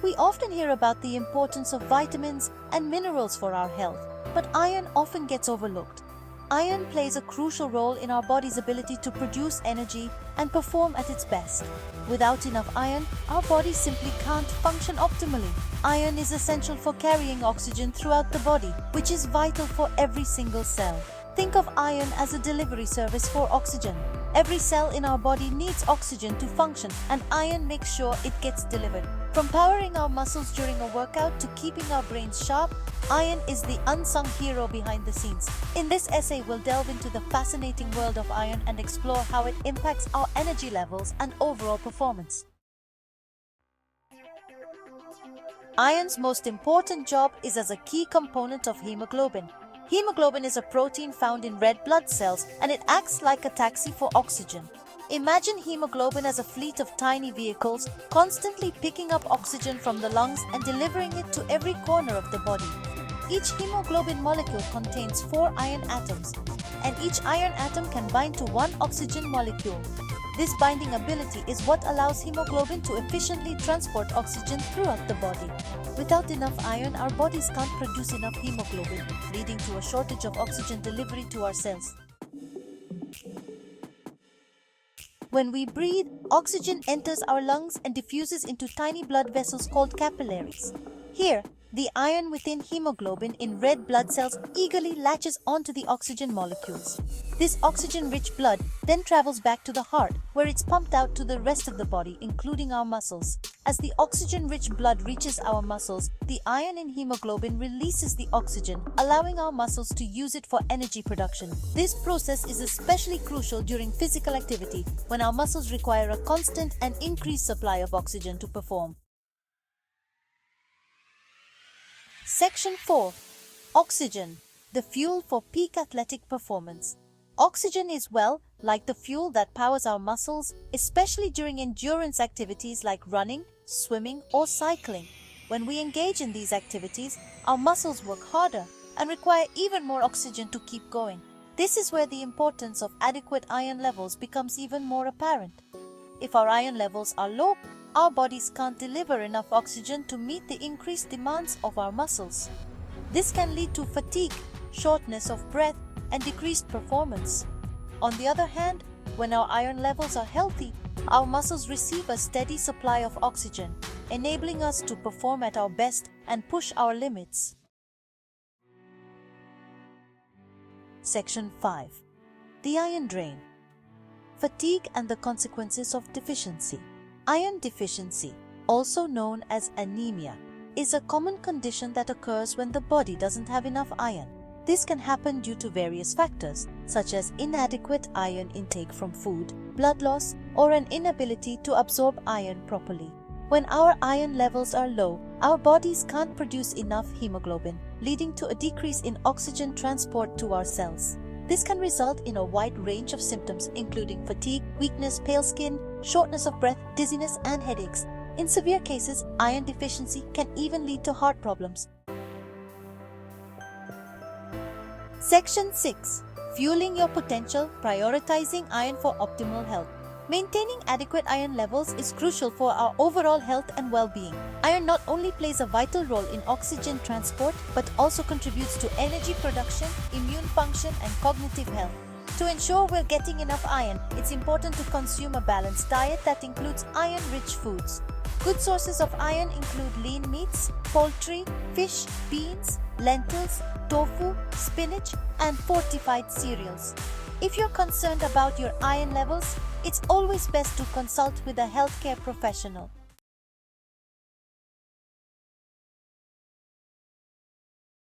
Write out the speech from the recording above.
We often hear about the importance of vitamins and minerals for our health, but iron often gets overlooked. Iron plays a crucial role in our body's ability to produce energy and perform at its best. Without enough iron, our body simply can't function optimally. Iron is essential for carrying oxygen throughout the body, which is vital for every single cell. Think of iron as a delivery service for oxygen. Every cell in our body needs oxygen to function, and iron makes sure it gets delivered. From powering our muscles during a workout to keeping our brains sharp, iron is the unsung hero behind the scenes. In this essay, we'll delve into the fascinating world of iron and explore how it impacts our energy levels and overall performance. Iron's most important job is as a key component of hemoglobin. Hemoglobin is a protein found in red blood cells, and it acts like a taxi for oxygen. Imagine hemoglobin as a fleet of tiny vehicles constantly picking up oxygen from the lungs and delivering it to every corner of the body. Each hemoglobin molecule contains 4 iron atoms, and each iron atom can bind to one oxygen molecule. This binding ability is what allows hemoglobin to efficiently transport oxygen throughout the body. Without enough iron, our bodies can't produce enough hemoglobin, leading to a shortage of oxygen delivery to our cells. When we breathe, oxygen enters our lungs and diffuses into tiny blood vessels called capillaries. Here, the iron within hemoglobin in red blood cells eagerly latches onto the oxygen molecules. This oxygen-rich blood then travels back to the heart, where it's pumped out to the rest of the body, including our muscles. As the oxygen-rich blood reaches our muscles, the iron in hemoglobin releases the oxygen, allowing our muscles to use it for energy production. This process is especially crucial during physical activity, when our muscles require a constant and increased supply of oxygen to perform. Section 4. Oxygen, the fuel for peak athletic performance. Oxygen is, like the fuel that powers our muscles, especially during endurance activities like running, swimming, or cycling. When we engage in these activities, our muscles work harder and require even more oxygen to keep going. This is where the importance of adequate iron levels becomes even more apparent. If our iron levels are low, our bodies can't deliver enough oxygen to meet the increased demands of our muscles. This can lead to fatigue, shortness of breath, and decreased performance. On the other hand, when our iron levels are healthy, our muscles receive a steady supply of oxygen, enabling us to perform at our best and push our limits. Section 5. The iron drain. Fatigue and the consequences of deficiency. Iron deficiency, also known as anemia, is a common condition that occurs when the body doesn't have enough iron. This can happen due to various factors, such as inadequate iron intake from food, blood loss, or an inability to absorb iron properly. When our iron levels are low, our bodies can't produce enough hemoglobin, leading to a decrease in oxygen transport to our cells. This can result in a wide range of symptoms, including fatigue, weakness, pale skin, shortness of breath, dizziness, and headaches. In severe cases, iron deficiency can even lead to heart problems. Section 6. Fueling your potential, prioritizing iron for optimal health. Maintaining adequate iron levels is crucial for our overall health and well-being. Iron not only plays a vital role in oxygen transport, but also contributes to energy production, immune function, and cognitive health. To ensure we're getting enough iron, it's important to consume a balanced diet that includes iron-rich foods. Good sources of iron include lean meats, poultry, fish, beans, lentils, tofu, spinach, and fortified cereals. If you're concerned about your iron levels, it's always best to consult with a healthcare professional.